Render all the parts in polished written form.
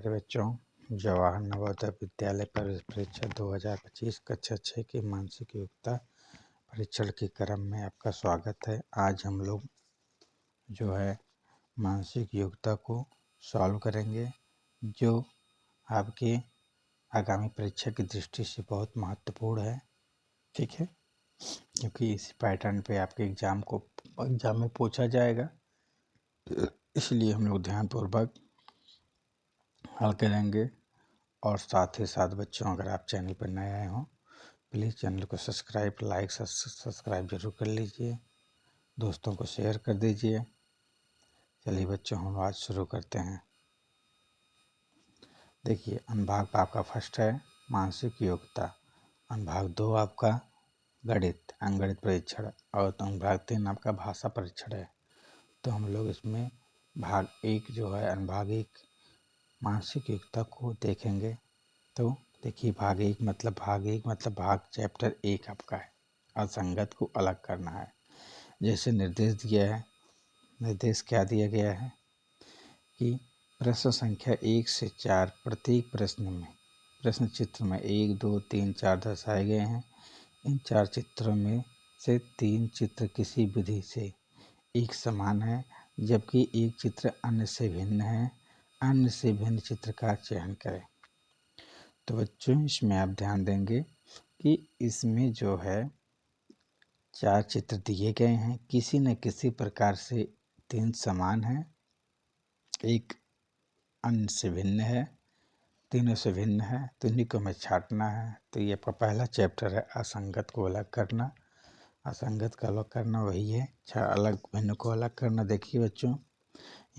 प्यारे बच्चों, जवाहर नवोदय विद्यालय प्रवेश परीक्षा 2025 कक्षा 6 की मानसिक योग्यता परीक्षण के क्रम में आपका स्वागत है। आज हम लोग जो है मानसिक योग्यता को सॉल्व करेंगे, जो आपके आगामी परीक्षा की दृष्टि से बहुत महत्वपूर्ण है। ठीक है, क्योंकि इसी पैटर्न पे आपके एग्जाम में पूछा जाएगा, इसलिए हम लोग ध्यानपूर्वक हल करेंगे। और साथ ही साथ बच्चों, अगर आप चैनल पर नए आए हों, प्लीज़ चैनल को सब्सक्राइब जरूर कर लीजिए, दोस्तों को शेयर कर दीजिए। चलिए बच्चों, हम आज शुरू करते हैं। देखिए, अनुभाग आपका फर्स्ट है मानसिक योग्यता, अनुभाग 2 आपका अंकगणित परीक्षण और अनुभाग 3 आपका भाषा परीक्षण है। तो हम लोग इसमें भाग 1 जो है अनुभाग 1 मानसिक योग्यता को देखेंगे। तो देखिए, भाग एक मतलब भाग चैप्टर 1 आपका है, असंगत को अलग करना है। जैसे निर्देश क्या दिया गया है कि प्रश्न संख्या 1 से 4 प्रत्येक प्रश्न चित्र में 1, 2, 3, 4 दर्शाए गए हैं। इन 4 चित्रों में से 3 चित्र किसी विधि से एक समान है, जबकि एक चित्र अन्य से भिन्न है। अन्य से भिन्न चित्र का चयन करें। तो बच्चों, इसमें आप ध्यान देंगे कि इसमें जो है 4 चित्र दिए गए हैं, किसी न किसी प्रकार से 3 समान हैं, एक अन्य से भिन्न है, तीनों से भिन्न है। तो इन्हीं को हमें छांटना है। तो ये आपका पहला चैप्टर है, असंगत को अलग करना। असंगत का अलग करना वही है, अलग भिन्न को अलग करना। देखिए बच्चों,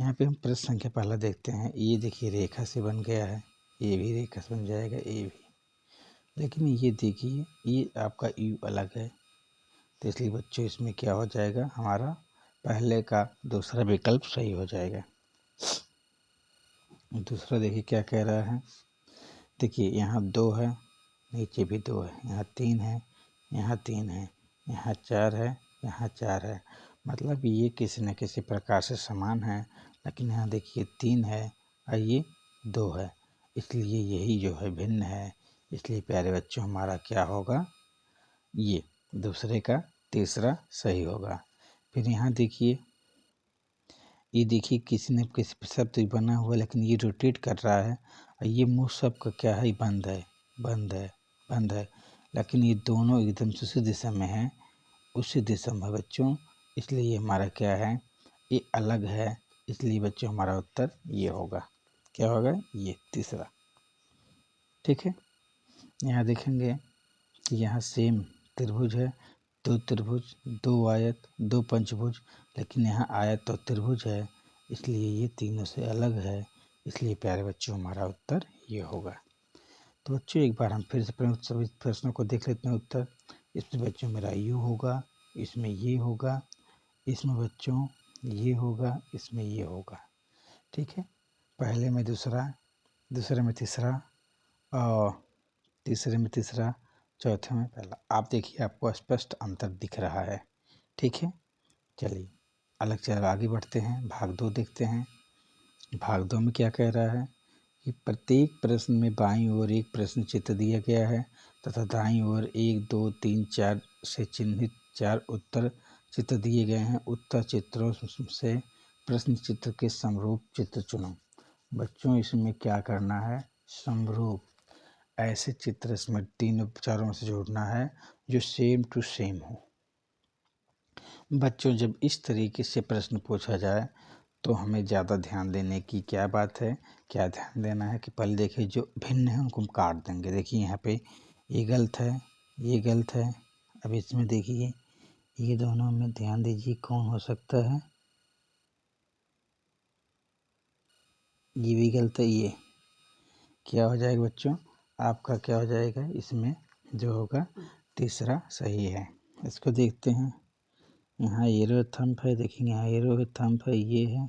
यहाँ पे हम प्रश्न संख्या पहला देखते हैं। ये देखिए रेखा से बन गया है, ये भी रेखा से बन जाएगा, ये भी। लेकिन ये देखिए, ये आपका यू अलग है, तो इसलिए बच्चों इसमें क्या हो जाएगा, हमारा पहले का दूसरा विकल्प सही हो जाएगा। दूसरा देखिए क्या कह रहा है। देखिए, यहाँ 2 है, नीचे भी 2 है, यहाँ 3 है, यहाँ 3 है, यहाँ 4 है, यहाँ 4 है। मतलब ये किसी न किसी प्रकार से समान है। लेकिन यहाँ देखिए 3 है और ये 2 है, इसलिए यही जो है भिन्न है। इसलिए प्यारे बच्चों, हमारा क्या होगा, ये दूसरे का तीसरा सही होगा। फिर यहाँ देखिए, ये देखिए किसी न किसी शब्द बना हुआ, लेकिन ये रोटेट कर रहा है और ये मुंह सबका क्या है, बंद है, बंद है, बंद है। लेकिन ये दोनों एकदम से उसी दिशा में है, उसी दिशा में बच्चों। इसलिए ये हमारा क्या है, ये अलग है। इसलिए बच्चों हमारा उत्तर ये होगा, क्या होगा, ये तीसरा। ठीक है, यहाँ देखेंगे कि यहाँ सेम त्रिभुज है, 2 त्रिभुज, 2 आयत, 2 पंचभुज। लेकिन यहाँ आयत और त्रिभुज है, इसलिए ये तीनों से अलग है। इसलिए प्यारे बच्चों, हमारा उत्तर ये होगा। तो बच्चों, एक बार हम फिर से सभी प्रश्नों को देख लेते हैं उत्तर। इसमें बच्चों मेरा यू होगा, इसमें ये होगा, इसमें बच्चों ये होगा, इसमें ये होगा। ठीक है, पहले में दूसरा, दूसरे में तीसरा, और तीसरे में तीसरा, चौथे में पहला। आप देखिए, आपको स्पष्ट अंतर दिख रहा है। ठीक है, चलिए आगे बढ़ते हैं, भाग 2 देखते हैं। भाग 2 में क्या कह रहा है कि प्रत्येक प्रश्न में बाईं ओर एक प्रश्न चित्र दिया गया है तथा दाईं ओर 1, 2, 3, 4 से चिन्हित 4 उत्तर चित्र दिए गए हैं। उत्तर चित्रों से प्रश्न चित्र के समरूप चित्र चुनो। बच्चों, इसमें क्या करना है, समरूप ऐसे चित्र इसमें तीनों चारों से जोड़ना है जो सेम टू सेम हो। बच्चों, जब इस तरीके से प्रश्न पूछा जाए तो हमें ज़्यादा ध्यान देने की क्या बात है, क्या ध्यान देना है कि पहले देखिए जो भिन्न है उनको हम काट देंगे। देखिए यहाँ पे ये गलत है, ये गलत है। अब इसमें देखिए ये दोनों में ध्यान दीजिए, कौन हो सकता है, ये भी गलत है। ये क्या हो जाएगा बच्चों, आपका क्या हो जाएगा, इसमें जो होगा तीसरा सही है। इसको देखते हैं, यहाँ एरो थंब है, देखेंगे यहाँ एरो थंब है, ये है।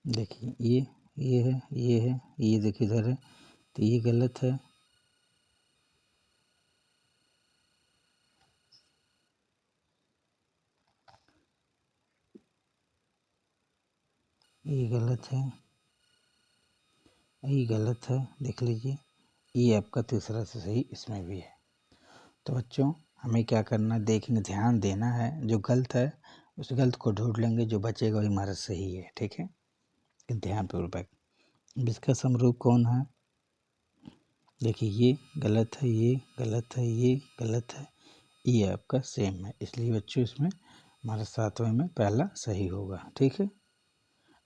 देखिए ये है, ये है, ये देखिए इधर है, तो ये गलत है। ये गलत है, ये गलत है, देख लीजिए। ये आपका तीसरा से सही इसमें भी है। तो बच्चों हमें क्या करना है, देखने ध्यान देना है, जो गलत है उस गलत को ढूंढ लेंगे, जो बचेगा वही हमारा सही है। ठीक है, ध्यान पूर्वक। इसका समरूप कौन है, देखिए ये गलत है, ये गलत है, ये गलत है, ये आपका सेम है, इसलिए बच्चों इसमें हमारा 7वें में पहला सही होगा। ठीक है,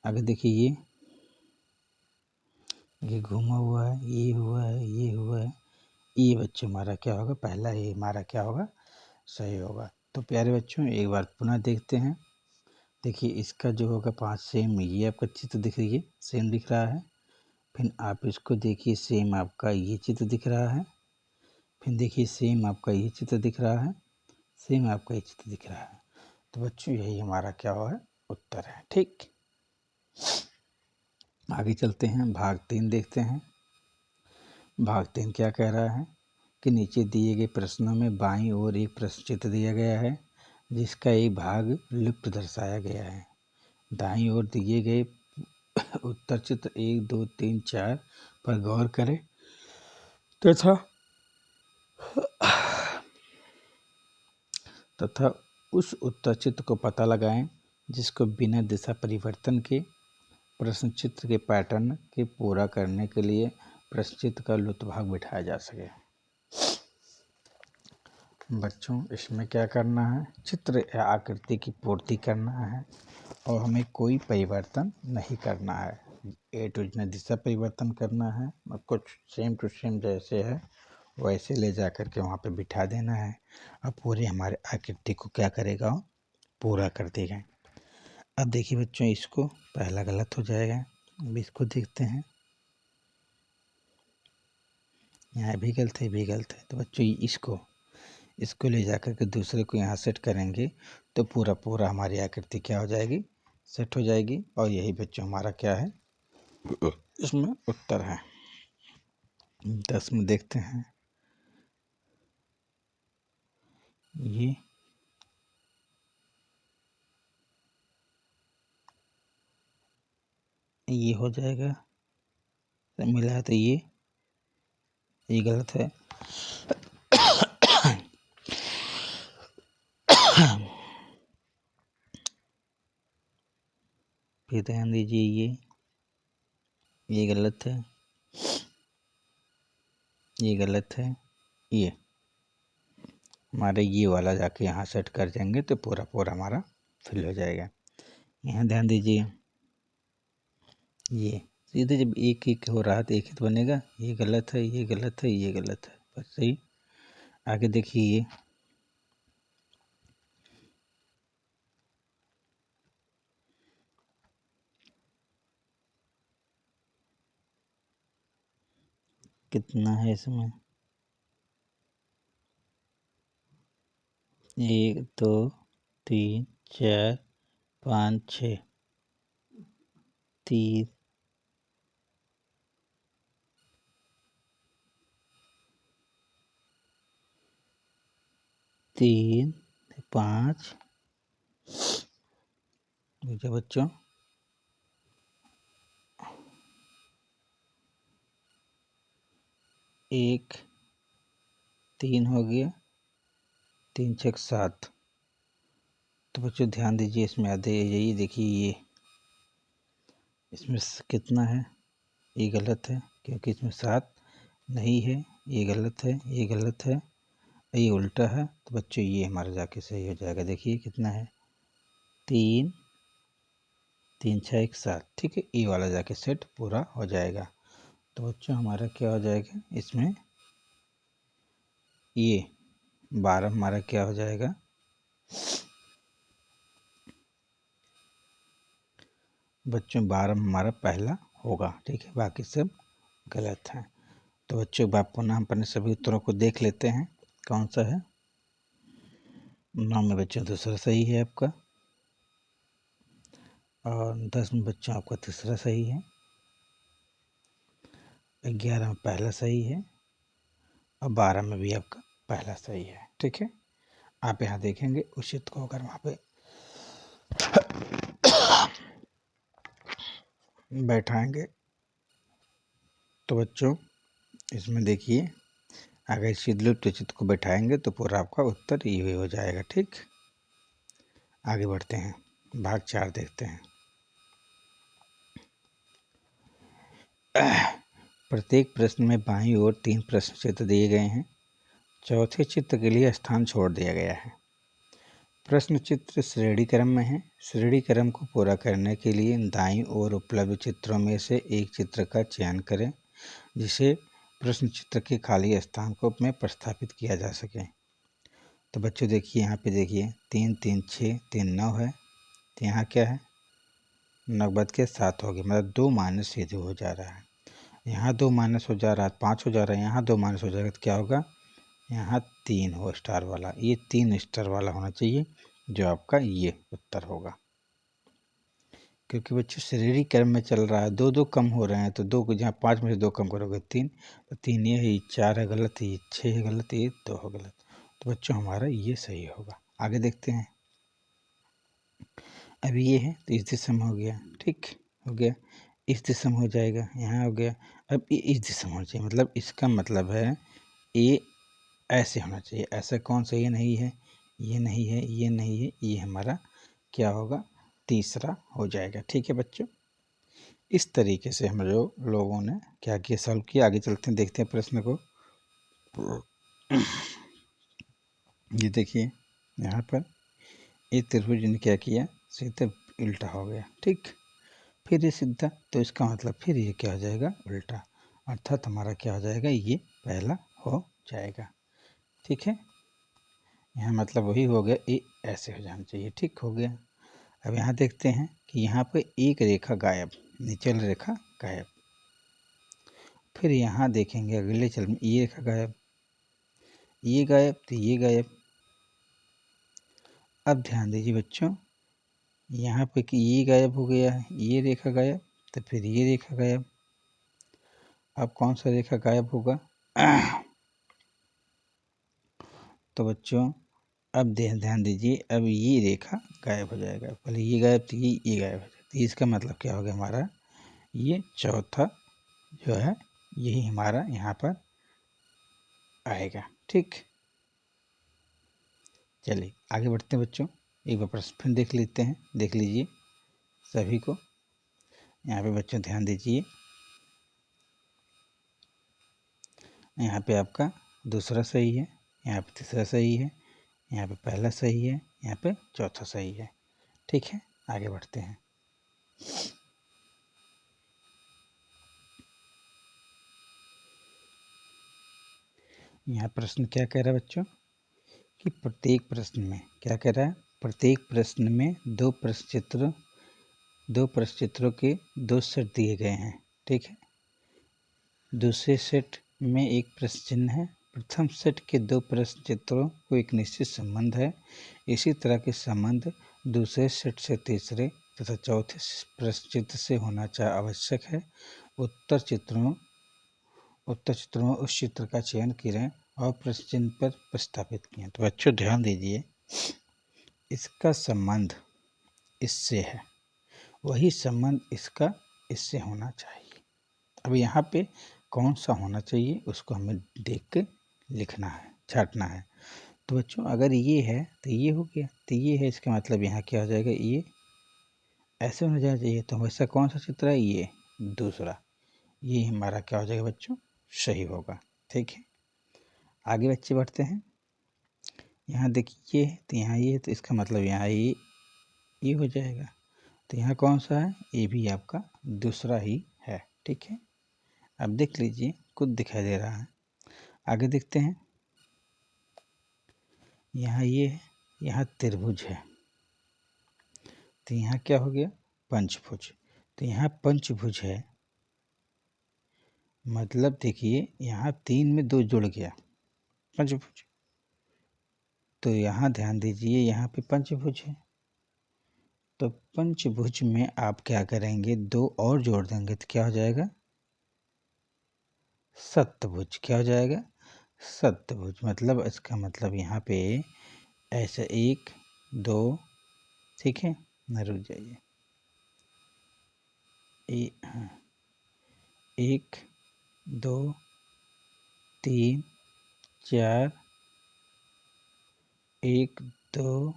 आगे देखिए ये घूमा हुआ है, ये हुआ है, ये हुआ है, ये बच्चों हमारा क्या होगा, पहला ये हमारा क्या होगा, सही होगा। तो प्यारे बच्चों एक बार पुनः देखते हैं। देखिए इसका जो होगा 5 सेम, ये आपका चित्र दिख रही है, सेम दिख रहा है। फिर आप इसको देखिए, सेम आपका ये चित्र दिख रहा है। फिर देखिए सेम आपका ये चित्र दिख रहा है, सेम आपका ये चित्र दिख रहा है। तो बच्चों यही हमारा क्या है, उत्तर है। ठीक, आगे चलते हैं, भाग 3 देखते हैं। भाग 3 क्या कह रहा है कि नीचे दिए गए प्रश्नों में बाईं ओर एक प्रश्न चित्र दिया गया है जिसका एक भाग लुप्त दर्शाया गया है। दाईं ओर दिए गए उत्तर चित्र 1, 2, 3, 4 पर गौर करें तथा उस उत्तर चित्र को पता लगाएं जिसको बिना दिशा परिवर्तन के प्रश्न चित्र के पैटर्न के पूरा करने के लिए प्रश्न चित्र का लुप्त भाग बिठाया जा सके। बच्चों इसमें क्या करना है, चित्र या आकृति की पूर्ति करना है और हमें कोई परिवर्तन नहीं करना है। ए टू जेड दिशा परिवर्तन करना है और कुछ सेम टू सेम जैसे है वैसे ले जा कर के वहाँ पे बिठा देना है और पूरे हमारे आकृति को क्या करेगा, पूरा कर देगा। अब देखिए बच्चों इसको पहला गलत हो जाएगा, अब इसको देखते हैं, यहाँ भी गलत है, भी गलत है। तो बच्चों इसको ले जाकर के दूसरे को यहाँ सेट करेंगे तो पूरा हमारी आकृति क्या हो जाएगी, सेट हो जाएगी। और यही बच्चों हमारा क्या है, इसमें उत्तर है। 10 में देखते हैं, ये हो जाएगा, मिला है तो ये गलत है। फिर ध्यान दीजिए ये गलत है, ये गलत है, ये हमारे ये वाला जाके यहाँ सेट कर देंगे तो पूरा हमारा फिल हो जाएगा। यहाँ ध्यान दीजिए ये सीधे जब एक एक हो रहा तो एक ही तो बनेगा, ये गलत है, ये गलत है, ये गलत है, बस सही। आगे देखिए ये कितना है इसमें, 1 2 3 4 5 6, 3 3 5 देखिए बच्चों 1 3 हो गया, 3 6 7। तो बच्चों ध्यान दीजिए इसमें आधे यही देखिए ये इसमें कितना है, ये गलत है क्योंकि इसमें 7 नहीं है, ये गलत है, ये गलत है, ये उल्टा है। तो बच्चों ये हमारा जाके सही हो जाएगा। देखिए कितना है, 3 3 6 1 7। ठीक है, ये वाला जाके सेट पूरा हो जाएगा। तो बच्चों हमारा क्या हो जाएगा, इसमें ये 12 हमारा क्या हो जाएगा, बच्चों 12 हमारा पहला होगा। ठीक है, बाकी सब गलत हैं। तो बच्चों बाप पुनः हम अपने सभी उत्तरों को देख लेते हैं कौन सा है। 9 में बच्चों दूसरा सही है आपका, और 10 में बच्चों आपका तीसरा सही है, 11 में पहला सही है और 12 में भी आपका पहला सही है। ठीक है, आप यहाँ देखेंगे उस चित्र को अगर वहाँ पे बैठाएंगे तो बच्चों इसमें देखिए, अगर इस लुप्त चित्र को बैठाएंगे तो पूरा आपका उत्तर ये हो जाएगा। ठीक, आगे बढ़ते हैं, भाग 4 देखते हैं। प्रत्येक प्रश्न में बाईं ओर 3 प्रश्न चित्र दिए गए हैं। चौथे चित्र के लिए स्थान छोड़ दिया गया है। प्रश्न चित्र श्रेणी क्रम में है। श्रेणी क्रम को पूरा करने के लिए दाईं ओर उपलब्ध चित्रों में से एक चित्र का चयन करें जिसे प्रश्न चित्र के खाली स्थान को में प्रस्थापित किया जा सके। तो बच्चों देखिए, यहाँ पे देखिए 3 3 6 3 9 है, तो यहाँ क्या है 9 बद के 7 हो गया, मतलब 2 माइनस सीधे हो जा रहा है। यहाँ 2 माइनस हो जा रहा है, 5 हो जा रहा है, यहाँ 2 माइनस हो जाएगा तो क्या होगा, यहाँ 3 हो स्टार वाला, ये 3 स्टार वाला होना चाहिए जो आपका ये उत्तर होगा। क्योंकि बच्चों श्रेणी क्रम में चल रहा है, 2 2 कम हो रहे हैं, तो 2 को जहाँ 5 में से 2 कम करोगे 3, तो 3 ये है, 4 है गलत, ये 6 है गलत, ये 2 है गलत। तो बच्चों हमारा ये सही होगा। आगे देखते हैं। अभी ये है तो इस दिशा में हो गया, ठीक हो गया, इस दिशा में हो जाएगा, यहाँ हो गया। अब ये इस दिशा में होना चाहिए, मतलब इसका मतलब है ये ऐसे होना चाहिए। ऐसा कौन सा ये नहीं है, ये नहीं है, ये नहीं है, ये हमारा क्या होगा, तीसरा हो जाएगा। ठीक है बच्चों, इस तरीके से हम लोगों ने क्या किया, सॉल्व किया। आगे चलते हैं, देखते हैं प्रश्न को। ये देखिए यहाँ पर ये त्रिभुज ने क्या किया, सीधे उल्टा हो गया। ठीक, फिर ये सीधा, तो इसका मतलब फिर ये क्या हो जाएगा, उल्टा, अर्थात हमारा क्या हो जाएगा, ये पहला हो जाएगा। ठीक है, यहाँ मतलब वही हो गया, ये ऐसे हो जाना चाहिए। ठीक हो गया। अब यहाँ देखते हैं कि यहाँ पे एक रेखा गायब, नीचे वाली रेखा गायब। फिर यहाँ देखेंगे अगले चल में ये रेखा गायब, ये गायब, तो ये गायब। अब ध्यान दीजिए बच्चों, यहाँ पे कि ये गायब हो गया है, ये रेखा गायब, तो फिर ये रेखा गायब। अब कौन सा रेखा गायब होगा तो बच्चों अब ध्यान दीजिए, अब ये रेखा गायब हो जाएगा। पहले ये गायब थी, ये गायब हो जाएगा, तो इसका मतलब क्या हो गया, हमारा ये चौथा जो है यही हमारा यहाँ पर आएगा। ठीक, चलिए आगे बढ़ते हैं बच्चों। एक बार प्रश्न फिर देख लेते हैं, देख लीजिए सभी को। यहाँ पे बच्चों ध्यान दीजिए, यहाँ पे आपका दूसरा सही है, यहाँ पे तीसरा सही है, यहाँ पे पहला सही है, यहाँ पे चौथा सही है। ठीक है, आगे बढ़ते हैं। यहाँ प्रश्न क्या कह रहा है बच्चों कि प्रत्येक प्रश्न में क्या कह रहा है, प्रत्येक प्रश्न में दो प्रश्न चित्रों के 2 सेट दिए गए हैं। ठीक है, दूसरे सेट में एक प्रश्न चिन्ह है। प्रथम सेट के 2 प्रश्न चित्रों को एक निश्चित संबंध है। इसी तरह के संबंध दूसरे सेट से तीसरे तथा चौथे प्रश्न चित्र से होना आवश्यक है। उत्तर चित्रों में उस चित्र का चयन करें और प्रश्न चिन्ह पर प्रस्थापित किए। तो बच्चों ध्यान दीजिए, इसका संबंध इससे है, वही संबंध इसका इससे होना चाहिए। अब यहाँ पे कौन सा होना चाहिए उसको हमें देख के लिखना है, छांटना है। तो बच्चों अगर ये है तो ये हो गया, तो ये है, इसका मतलब यहाँ क्या हो जाएगा, ये ऐसे होना जाना चाहिए। तो वैसा कौन सा चित्र है, ये दूसरा, ये हमारा क्या हो जाएगा बच्चों, सही होगा। ठीक है, आगे बच्चे बढ़ते हैं। यहाँ देखिए ये है, तो यहाँ ये है, तो इसका मतलब यहाँ ये हो जाएगा। तो यहाँ कौन सा है, ये भी आपका दूसरा ही है। ठीक है, अब देख लीजिए कुछ दिखाई दे रहा है। आगे देखते हैं, यहाँ ये है, यहाँ त्रिभुज है, तो यहाँ क्या हो गया, पंचभुज। तो यहाँ पंचभुज है, मतलब देखिए यहाँ 3 में 2 जुड़ गया, पंचभुज। तो यहाँ ध्यान दीजिए, यहाँ पे पंचभुज है, तो पंचभुज में आप क्या करेंगे, 2 और जोड़ देंगे तो क्या हो जाएगा, सप्तभुज। क्या हो जाएगा, सप्तभुज। मतलब इसका मतलब यहाँ पे ऐसा 1 2, ठीक है, न रुक जाइए, हाँ, 1 2 3 4 1 2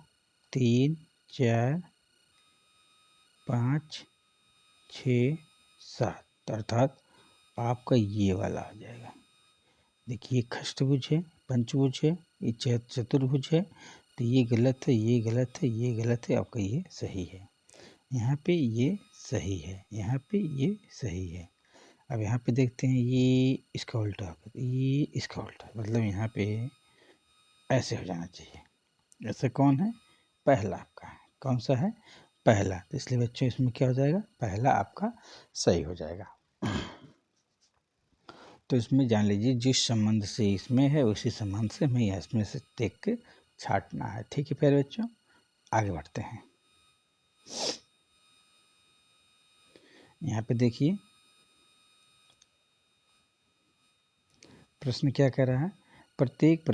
3 4 5 6 7 अर्थात आपका ये वाला हो जाएगा। देखिए खष्टभुज है, पंचभुज है, ये चतुर्भुज है, तो ये गलत है, ये गलत है, ये गलत है, आपका ये सही है। यहाँ पे ये सही है, यहाँ पे ये सही है। अब यहाँ पे देखते हैं ये इसका उल्टा, ये इसका उल्टा, मतलब यहाँ पे ऐसे हो जाना चाहिए। ऐसे कौन है? पहला आपका है। कौन सा है? पहला। तो इसलिए बच्चों इसमें क्या हो जाएगा? पहला आपका सही हो जाएगा। तो इसमें जान लीजिए जिस संबंध से इसमें है उसी संबंध से हमें इसमें से देख के छांटना है। ठीक है प्यारे बच्चों, आगे बढ़ते हैं। यहाँ पे देखिए प्रश्न क्या कह रहा है? प्रत्येक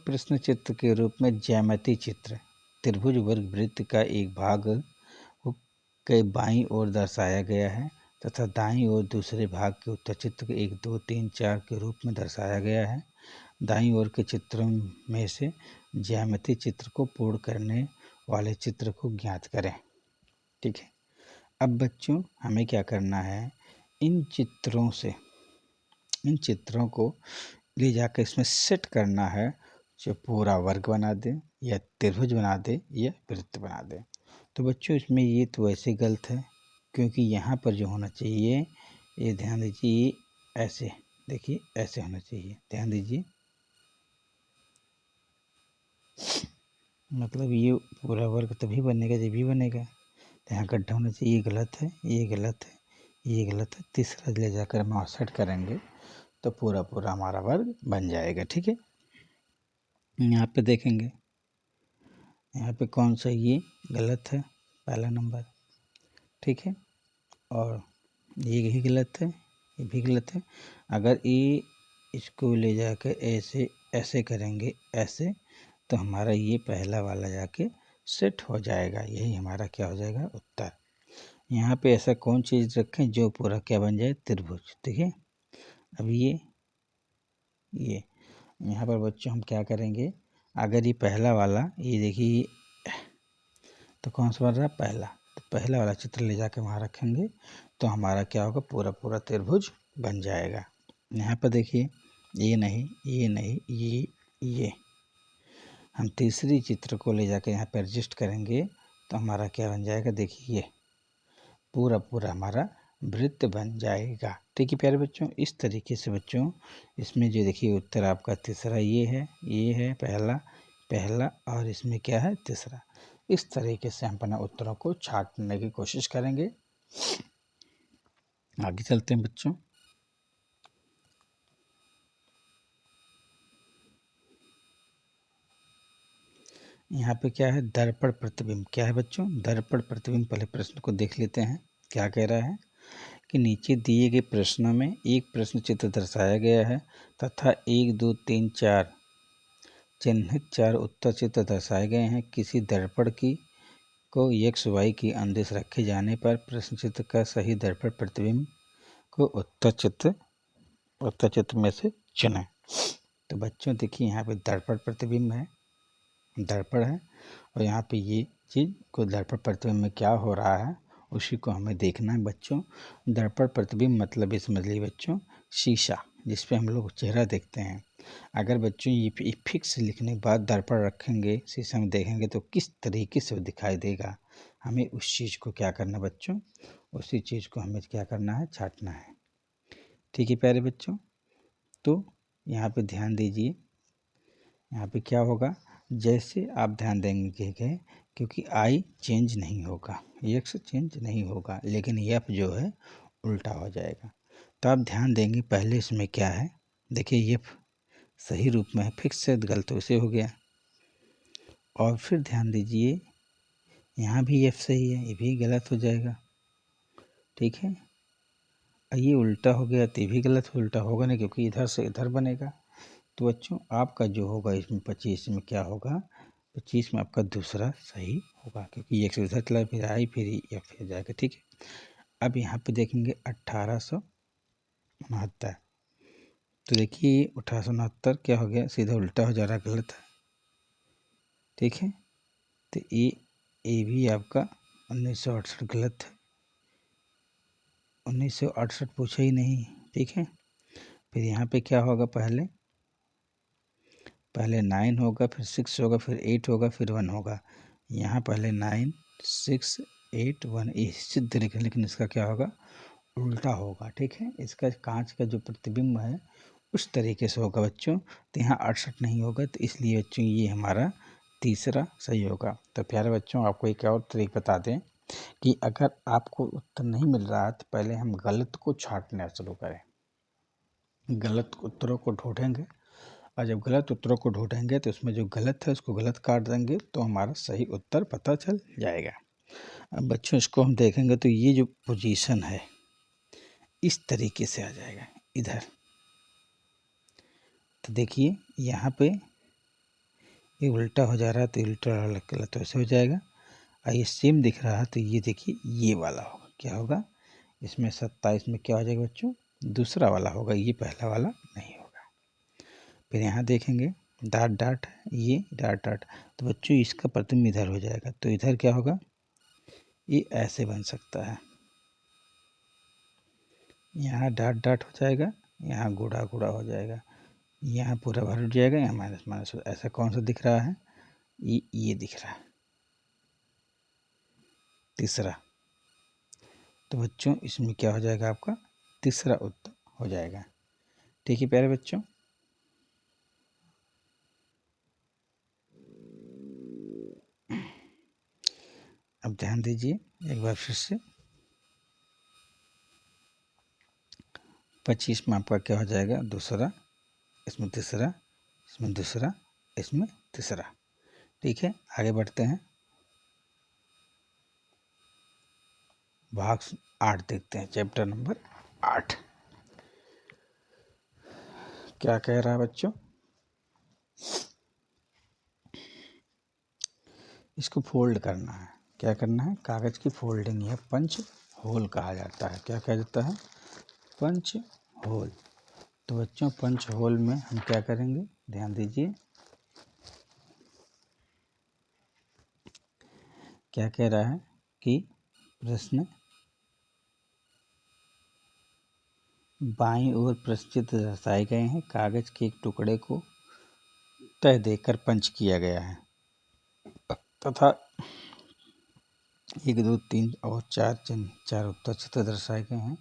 प्रश्न चित्र के रूप में ज्यामितीय चित्र त्रिभुज वर्ग वृत्त का एक भाग के बाईं ओर दर्शाया गया है तथा दाईं ओर दूसरे भाग के उत्तर चित्र के 1 2 3 4 के रूप में दर्शाया गया है। दाईं ओर के चित्रों में से ज्यामितीय चित्र को पूर्ण करने वाले चित्र को ज्ञात करें। ठीक है, अब बच्चों हमें क्या करना है? इन चित्रों को ले जाकर इसमें सेट करना है, जो पूरा वर्ग बना दे या त्रिभुज बना दे या वृत्त बना दे। तो बच्चों इसमें ये तो वैसे गलत है, क्योंकि यहाँ पर जो होना चाहिए, ये ध्यान दीजिए, ऐसे देखिए, ऐसे होना चाहिए, ध्यान दीजिए, मतलब ये पूरा वर्ग तभी बनेगा जब भी बनेगा। तो यहाँ गड्ढा होना चाहिए, ये गलत है, ये गलत है, ये गलत है। तीसरा ले जाकर हम सेट करेंगे तो पूरा हमारा वर्ग बन जाएगा। ठीक है, यहाँ पे देखेंगे, यहाँ पे कौन सा ये गलत है, पहला नंबर। ठीक है, और ये भी गलत है, ये भी गलत है। अगर ये इसको ले जाकर ऐसे ऐसे करेंगे, ऐसे, तो हमारा ये पहला वाला जाके सेट हो जाएगा। यही हमारा क्या हो जाएगा? उत्तर। यहाँ पे ऐसा कौन चीज़ रखें जो पूरा क्या बन जाए? त्रिभुज। ठीक है, अब ये यहाँ पर बच्चों हम क्या करेंगे? अगर ये पहला वाला, ये देखिए, तो कौन सा बन रहा है? पहला। तो पहला वाला चित्र ले जाके वहाँ रखेंगे तो हमारा क्या होगा? पूरा त्रिभुज बन जाएगा। यहाँ पर देखिए, ये नहीं, ये नहीं, ये हम तीसरी चित्र को ले जाके यहाँ पर एडजस्ट करेंगे तो हमारा क्या बन जाएगा? देखिए, ये पूरा हमारा वृत्त बन जाएगा। ठीक है प्यारे बच्चों, इस तरीके से बच्चों इसमें जो देखिए उत्तर आपका तीसरा ये है पहला और इसमें क्या है? तीसरा। इस तरीके से हम अपने उत्तरों को छांटने की कोशिश करेंगे। आगे चलते हैं बच्चों। यहाँ पे क्या है? दर्पण प्रतिबिंब। क्या है बच्चों? दर्पण प्रतिबिंब। पहले प्रश्न को देख लेते हैं, क्या कह रहा है कि नीचे दिए गए प्रश्नों में एक प्रश्न चित्र दर्शाया गया है तथा 1 2 3 4 चिन्हित 4 उत्तर चित्र दर्शाए गए हैं। किसी दर्पण को x y की अंदिश रखे जाने पर प्रश्न चित्र का सही दर्पण प्रतिबिंब को उत्तर चित्र में से चुनें। तो बच्चों देखिए, यहाँ पे दर्पण प्रतिबिंब है, दर्पण है, और यहाँ पे ये चीज़ को दर्पण प्रतिबिंब में क्या हो रहा है उसी को हमें देखना है बच्चों। दर्पण प्रतिबिंब मतलब ये समझ लीजिए बच्चों, शीशा जिस पे हम लोग चेहरा देखते हैं। अगर बच्चों ये फिक्स लिखने के बाद दर्पण रखेंगे, शीशा में देखेंगे तो किस तरीके से वो दिखाई देगा, हमें उस चीज़ को क्या करना बच्चों, उसी चीज़ को हमें क्या करना है? छांटना है। ठीक है प्यारे बच्चों, तो यहाँ पे ध्यान दीजिए, यहाँ पे क्या होगा? जैसे आप ध्यान देंगे क्योंकि आई चेंज नहीं होगा, एक्स चेंज नहीं होगा, लेकिन एफ जो है उल्टा हो जाएगा। तो आप ध्यान देंगे, पहले इसमें क्या है? देखिए एफ सही रूप में है, फिक्स से गलत वैसे हो गया। और फिर ध्यान दीजिए, यहाँ भी एफ सही है, ये भी गलत हो जाएगा। ठीक है, ये उल्टा हो गया तो ये भी गलत, उल्टा होगा नहीं क्योंकि इधर से इधर बनेगा। तो बच्चों आपका जो होगा इसमें 25 में क्या होगा? 25 में आपका दूसरा सही होगा, क्योंकि एक से उधर चला फिर आई फिर या फिर जाएगा। ठीक है, अब यहाँ पे देखेंगे 1869। तो देखिए 1869 क्या हो गया, सीधा उल्टा हो जा रहा, गलत है। ठीक है, तो ये भी आपका 1968 गलत है, 1968 पूछा ही नहीं। ठीक है, फिर यहाँ पे क्या होगा, पहले 9 होगा, फिर 6 होगा, फिर 8 होगा, फिर 1 होगा। यहाँ पहले 9 6 8 1 ये सिद्ध लिखे, लेकिन इसका क्या होगा, उल्टा होगा। ठीक है, इसका कांच का जो प्रतिबिंब है उस तरीके से होगा बच्चों। तो यहाँ 68 नहीं होगा, तो इसलिए बच्चों ये हमारा तीसरा सही होगा। तो प्यारे बच्चों, आपको एक और तरीका बता दें कि अगर आपको उत्तर नहीं मिल रहा है तो पहले हम गलत को छांटना शुरू करें, गलत उत्तरों को ढूंढेंगे, और जब गलत उत्तरों को ढूंढेंगे तो उसमें जो गलत है उसको गलत काट देंगे, तो हमारा सही उत्तर पता चल जाएगा। अब बच्चों इसको हम देखेंगे तो ये जो पोजीशन है इस तरीके से आ जाएगा इधर। तो देखिए यहाँ पे ये उल्टा हो जा रहा है, तो उल्टा गलत तो ऐसे हो जाएगा। और ये सेम दिख रहा है, तो ये देखिए ये वाला होगा, क्या होगा, इसमें 27 में क्या हो जाएगा बच्चों, दूसरा वाला होगा, ये पहला वाला नहीं होगा। फिर यहाँ देखेंगे डाट डाट, ये डाट डाट, तो बच्चों इसका प्रतिबिंब इधर हो जाएगा, तो इधर क्या होगा, ये ऐसे बन सकता है, यहाँ डाट डाट हो जाएगा, यहाँ गुड़ा गुड़ा हो जाएगा, यहाँ पूरा भर जाएगा, यहाँ माइनस माइनस। ऐसा कौन सा दिख रहा है, ये दिख रहा है तीसरा। तो बच्चों इसमें क्या हो जाएगा, आपका तीसरा उत्तर हो जाएगा। ठीक है प्यारे बच्चों, अब ध्यान दीजिए एक बार फिर से। 25 में आपका क्या हो जाएगा, दूसरा, इसमें तीसरा, इसमें दूसरा, इसमें तीसरा। ठीक है, आगे बढ़ते हैं, भाग 8 देखते हैं, चैप्टर नंबर 8 क्या कह रहा है बच्चों। इसको फोल्ड करना है, क्या करना है, कागज की फोल्डिंग, यह पंच होल कहा जाता है। क्या कहा जाता है, पंच होल। तो बच्चों पंच होल में हम क्या करेंगे, ध्यान दीजिए, क्या कह रहा है कि प्रश्न बाईं ओर प्रश्नचित्र दर्शाए गए हैं, कागज के एक टुकड़े को तय देकर पंच किया गया है तथा 1 2 3 और 4 चार उत्तर चित्र दर्शाए गए हैं।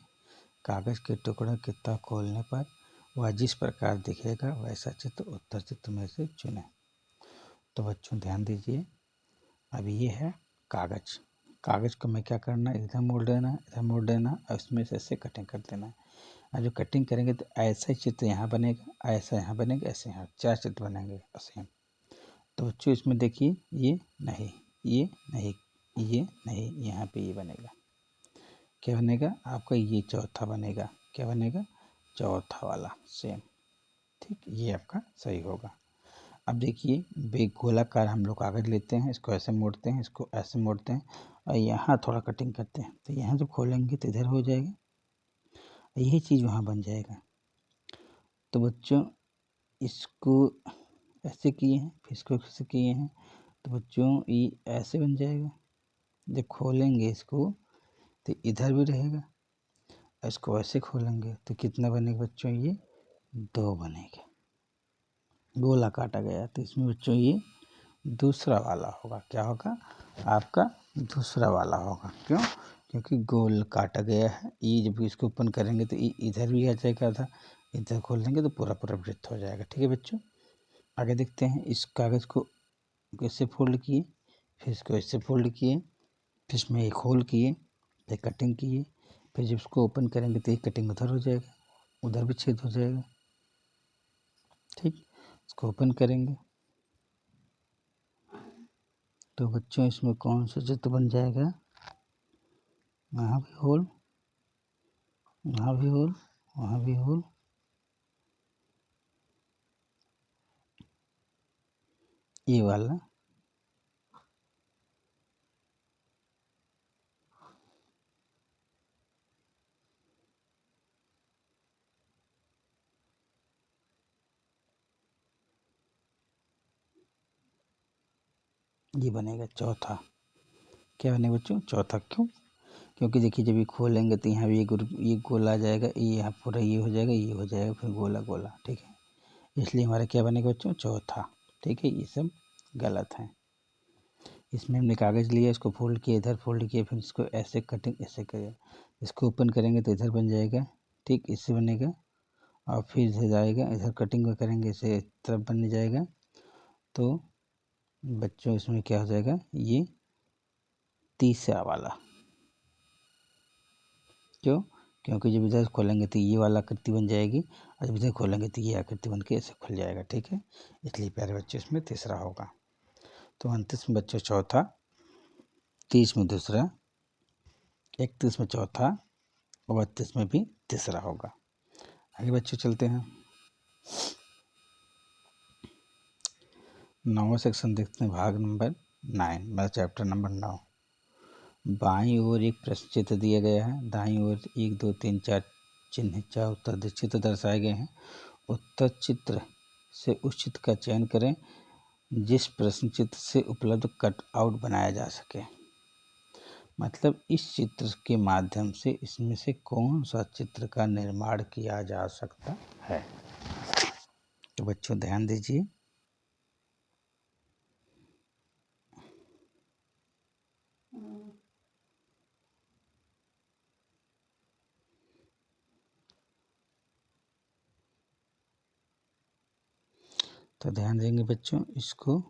कागज के टुकड़े की तह खोलने पर वह जिस प्रकार दिखेगा वैसा चित्र उत्तर चित्र में से चुनें। तो बच्चों ध्यान दीजिए, अब ये है कागज, कागज को मैं क्या करना है, इधर मोड़ देना, इधर मोड़ देना, और इसमें से ऐसे कटिंग कर देना है। और जो कटिंग करेंगे तो ऐसा ही चित्र यहाँ बनेगा, ऐसा यहाँ बनेगा, ऐसे यहाँ 4 चित्र बनेंगे सेम। तो बच्चों इसमें देखिए ये नहीं, ये नहीं, ये नहीं, यहाँ पे ये बनेगा, क्या बनेगा आपका, ये चौथा बनेगा, क्या बनेगा, चौथा वाला सेम। ठीक, ये आपका सही होगा। अब देखिए बेग गोलाकार हम लोग कागज लेते हैं, इसको ऐसे मोड़ते हैं, इसको ऐसे मोड़ते हैं, और यहाँ थोड़ा कटिंग करते हैं, तो यहाँ जब खोलेंगे तो इधर हो जाएगा, यही चीज़ वहाँ बन जाएगा। तो बच्चों इसको ऐसे किए हैं, फिर इसको ऐसे किए हैं, तो बच्चों ये ऐसे बन जाएगा। जब खोलेंगे इसको तो इधर भी रहेगा, इसको ऐसे खोलेंगे तो कितना बनेगा बच्चों, ये 2 बनेगा, गोला काटा गया। तो इसमें बच्चों ये दूसरा वाला होगा, क्या होगा आपका, दूसरा वाला होगा। क्यों, क्योंकि गोल काटा गया है। ये जब इसको ओपन करेंगे तो ये इधर भी आ जाएगा था, इधर खोल देंगे तो पूरा पूरा वृत्त हो जाएगा। ठीक है बच्चों, आगे देखते हैं। इस कागज़ को कैसे फोल्ड किए, फिर इसको ऐसे फोल्ड किए, फिर इसमें एक होल किए, फिर कटिंग किए, फिर जब इसको ओपन करेंगे तो एक कटिंग उधर हो जाएगा, उधर भी छेद हो जाएगा। ठीक, इसको ओपन करेंगे तो बच्चों इसमें कौन सा चित्र बन जाएगा, वहाँ भी होल, वहाँ भी होल, वहाँ भी होल, ये वाला ये बनेगा चौथा। क्या बनेगा बच्चों? चौथा। क्यों? क्योंकि देखिए जब ये खोलेंगे तो यहाँ भी ये गोला आ जाएगा, ये यहाँ पूरा ये हो जाएगा, ये हो जाएगा, फिर गोला गोला, ठीक है। इसलिए हमारा क्या बनेगा बच्चों? चौथा, ठीक है। ये सब गलत है। इसमें हमने कागज़ लिया, इसको फोल्ड किया, इधर फोल्ड किया, फिर इसको ऐसे कटिंग ऐसे करें, इसको ओपन करेंगे तो इधर बन जाएगा, ठीक, इससे बनेगा, और फिर इधर जाएगा, इधर कटिंग करेंगे इसे इस तरफ बन जाएगा। तो बच्चों इसमें क्या हो जाएगा? ये तीसरा वाला। क्यों? क्योंकि जब इधर खोलेंगे तो ये वाला आकृति बन जाएगी, और जब इधर खोलेंगे तो ये आकृति बन के ऐसे खुल जाएगा, ठीक है। इसलिए प्यारे बच्चों इसमें तीसरा होगा। तो 29 में बच्चों चौथा, 30 में दूसरा, 31 में चौथा, और 32 में भी तीसरा होगा। आगे बच्चों चलते हैं। 9वां सेक्शन देखते हैं, भाग नंबर 9, मतलब चैप्टर नंबर 9। बाईं ओर एक प्रश्न चित्र दिया गया है, दाईं ओर 1 2 3 4 चिन्ह 4 उत्तर चित्र दर्शाए गए हैं। उत्तर चित्र से उस चित्र का चयन करें जिस प्रश्न चित्र से उपलब्ध कट आउट बनाया जा सके। मतलब इस चित्र के माध्यम से इसमें से कौन सा चित्र का निर्माण किया जा सकता है। तो बच्चों ध्यान दीजिए, तो ध्यान देंगे बच्चों इसको।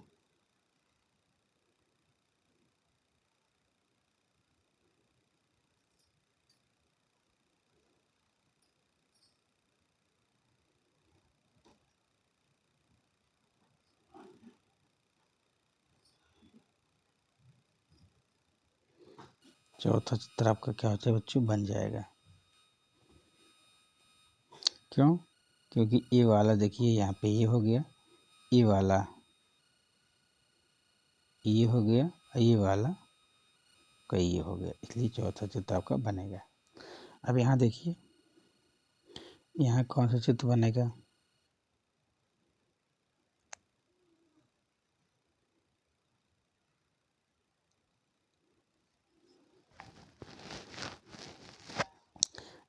चौथा चित्र आपका क्या होता है बच्चों? बन जाएगा। क्यों? क्योंकि ये वाला देखिए यहाँ पे ये हो गया, ये वाला ये हो गया, और ये वाला का ये हो गया, इसलिए चौथा चित्र आपका बनेगा। अब यहाँ देखिए, यहाँ कौन सा चित्र बनेगा?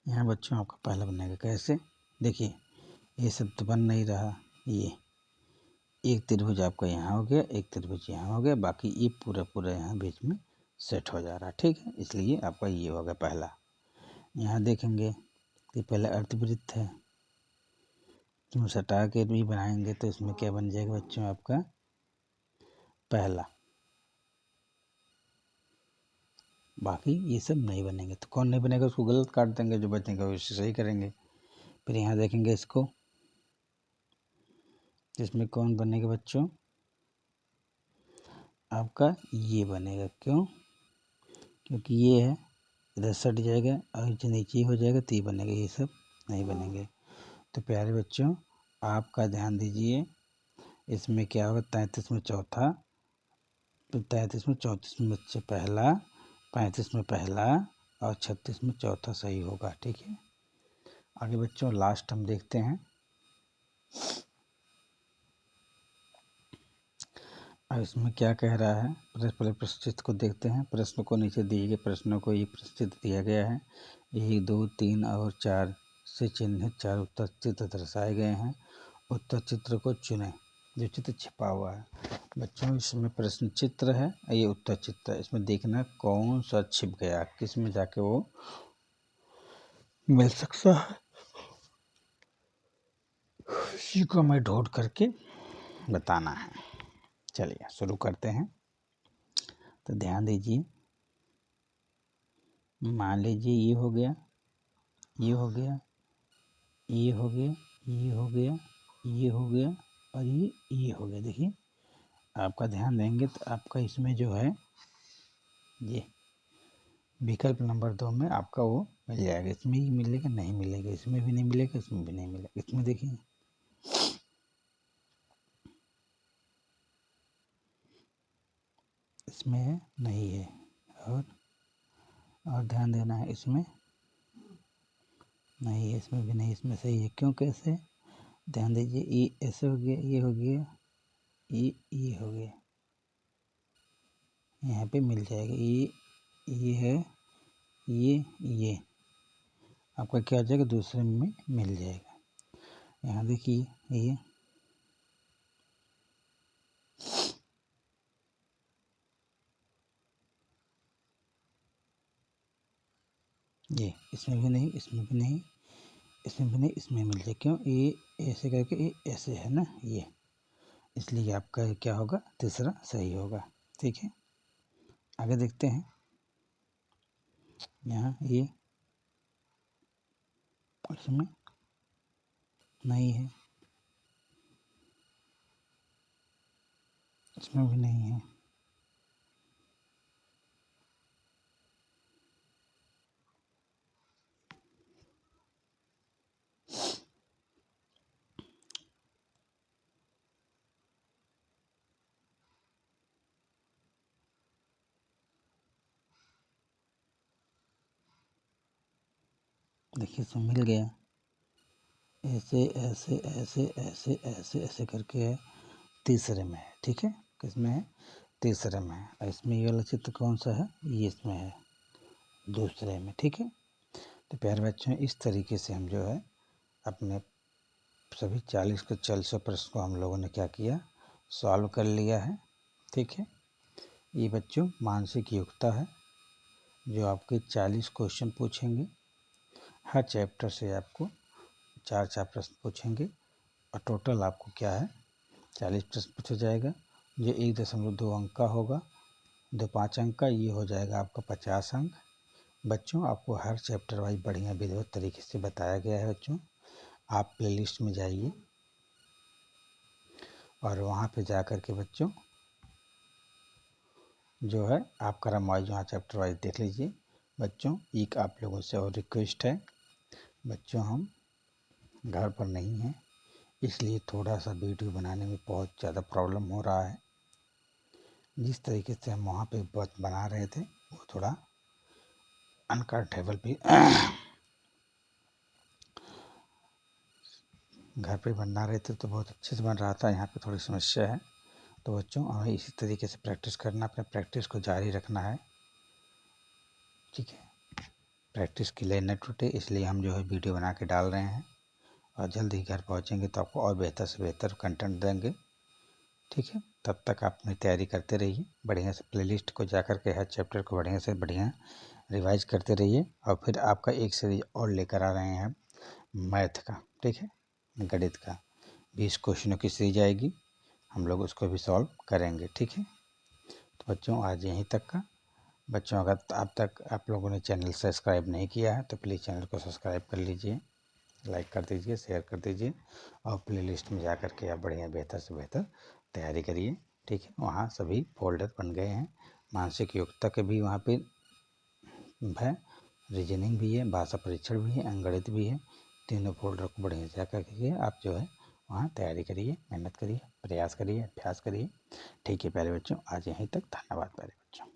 यहाँ बच्चों आपका पहला बनेगा। कैसे? देखिए ये सब तो बन नहीं रहा, ये एक त्रिभुज आपका यहाँ हो गया, एक त्रिभुज यहाँ हो गया, बाकी ये पूरा पूरा यहाँ बीच में सेट हो जा रहा है, ठीक है। इसलिए आपका ये होगा पहला। यहाँ देखेंगे कि पहले अर्धवृत्त है, तुम सटा के भी बनाएंगे तो इसमें क्या बन जाएगा बच्चों? आपका पहला। बाकी ये सब नहीं बनेंगे। तो कौन नहीं बनेगा उसको गलत काट देंगे, जो बचेगा उसे सही करेंगे। फिर यहाँ देखेंगे इसको, इसमें कौन बनेगा बच्चों? आपका ये बनेगा। क्यों? क्योंकि ये है, इधर सट जाएगा, और जो नीचे हो जाएगा तो ये बनेगा, ये सब नहीं बनेंगे। तो प्यारे बच्चों आपका ध्यान दीजिए, इसमें क्या होगा? 33 में चौथा, फिर 33 में 34 में बच्चे पहला, 35 में पहला, और 36 में चौथा सही होगा, ठीक है। आगे बच्चों लास्ट हम देखते हैं। अब इसमें क्या कह रहा है? पहले प्रश्न चित्र को देखते हैं। प्रश्न को नीचे दिए गए प्रश्नों को ये प्रश्न चित्र दिया गया है। 1 2 3 और 4 से चिन्हित 4 उत्तर चित्र दर्शाए गए हैं। उत्तर चित्र को चुनें जो चित्र छिपा हुआ है। बच्चों इसमें प्रश्न चित्र है, ये उत्तर चित्र है। इसमें देखना कौन सा छिप गया, किस में जाके वो मिल सकता है, इसी को हमें ढूंढ करके बताना है। चलिए शुरू करते हैं। तो ध्यान दीजिए, मान लीजिए ये हो गया, ये हो गया, ये हो गया, ये हो गया, ये हो गया, और ये हो गया। देखिए आपका ध्यान देंगे तो आपका इसमें जो है ये विकल्प नंबर 2 में आपका वो मिल जाएगा। इसमें ही मिलेगा, नहीं मिलेगा, इसमें भी नहीं मिलेगा, इसमें भी नहीं मिलेगा। इसमें देखिए इसमें है, नहीं है, और ध्यान देना है, इसमें नहीं है, इसमें भी नहीं, इसमें सही है। क्यों? कैसे? ध्यान दीजिए, ये ऐसे हो गया, ये हो गया, ये हो गया, यहाँ पे मिल जाएगा। ये है, ये आपका क्या हो जाएगा, दूसरे में मिल जाएगा। यहाँ देखिए ये इसमें भी नहीं, इसमें भी नहीं, इसमें भी नहीं, इसमें मिल जाए। क्यों, ये ऐसे करके ये ऐसे है ना, ये इसलिए आपका क्या होगा, तीसरा सही होगा। ठीक है, आगे देखते हैं। यहाँ ये इसमें नहीं है, इसमें भी नहीं है। देखिए इसमें मिल गया, ऐसे ऐसे ऐसे ऐसे ऐसे ऐसे करके है, तीसरे में है। ठीक है, किसमें है, तीसरे में है। और इसमें ये वाला चित्र कौन सा है, ये इसमें है, दूसरे में। ठीक है, तो प्यारे बच्चों, इस तरीके से हम जो है अपने सभी 40 के 40 प्रश्न को हम लोगों ने क्या किया, सॉल्व कर लिया है। ठीक है, ये बच्चों मानसिक योग्यता है, जो आपके 40 क्वेश्चन पूछेंगे। हर चैप्टर से आपको 4 प्रश्न पूछेंगे, और टोटल आपको क्या है, 40 प्रश्न पूछा जाएगा। जो 1.2 अंक का होगा, 5 अंक का, ये हो जाएगा आपका 50 अंक। बच्चों आपको हर चैप्टर वाइज बढ़िया विधिवत तरीके से बताया गया है। बच्चों आप प्लेलिस्ट में जाइए और वहाँ पे जा कर के बच्चों जो है आप क्रम वाइज वहाँ चैप्टर वाइज देख लीजिए। बच्चों एक आप लोगों से और रिक्वेस्ट है, बच्चों हम घर पर नहीं हैं, इसलिए थोड़ा सा वीडियो बनाने में बहुत ज़्यादा प्रॉब्लम हो रहा है। जिस तरीके से हम वहाँ पे बना रहे थे वो थोड़ा अनकम्फर्टेबल भी घर पे बना रहे थे तो बहुत अच्छे से बन रहा था, यहाँ पे थोड़ी समस्या है। तो बच्चों हमें इसी तरीके से प्रैक्टिस करना, अपने प्रैक्टिस को जारी रखना है। ठीक है, प्रैक्टिस की लय न टूटे, इसलिए हम जो है वीडियो बना के डाल रहे हैं, और जल्द ही घर पहुँचेंगे तो आपको और बेहतर से बेहतर कंटेंट देंगे। ठीक है, तब तक आप अपनी तैयारी करते रहिए, बढ़िया से प्लेलिस्ट को जा कर के हर चैप्टर को बढ़िया से बढ़िया रिवाइज करते रहिए। और फिर आपका एक सीरीज और लेकर आ रहे हैं मैथ का। ठीक है, गणित का 20 क्वेश्चनों की सीरीज आएगी, हम लोग उसको भी सॉल्व करेंगे। ठीक है, तो बच्चों आज यहीं तक का। बच्चों अगर अब तक आप लोगों ने चैनल सब्सक्राइब नहीं किया है तो प्लीज़ चैनल को सब्सक्राइब कर लीजिए, लाइक कर दीजिए, शेयर कर दीजिए, और प्लेलिस्ट में जा कर के आप बढ़िया बेहतर से बेहतर तैयारी करिए। ठीक है, वहाँ सभी फोल्डर बन गए हैं, मानसिक योग्यता के भी वहाँ पे है, रीजनिंग भी है, भाषा परीक्षण भी है, अंकगणित भी है। तीनों फोल्डर को बढ़िया से जाकर के आप जो है वहाँ तैयारी करिए, मेहनत करिए, प्रयास करिए, अभ्यास करिए। ठीक है प्यारे बच्चों, आज यहीं तक। धन्यवाद प्यारे बच्चों।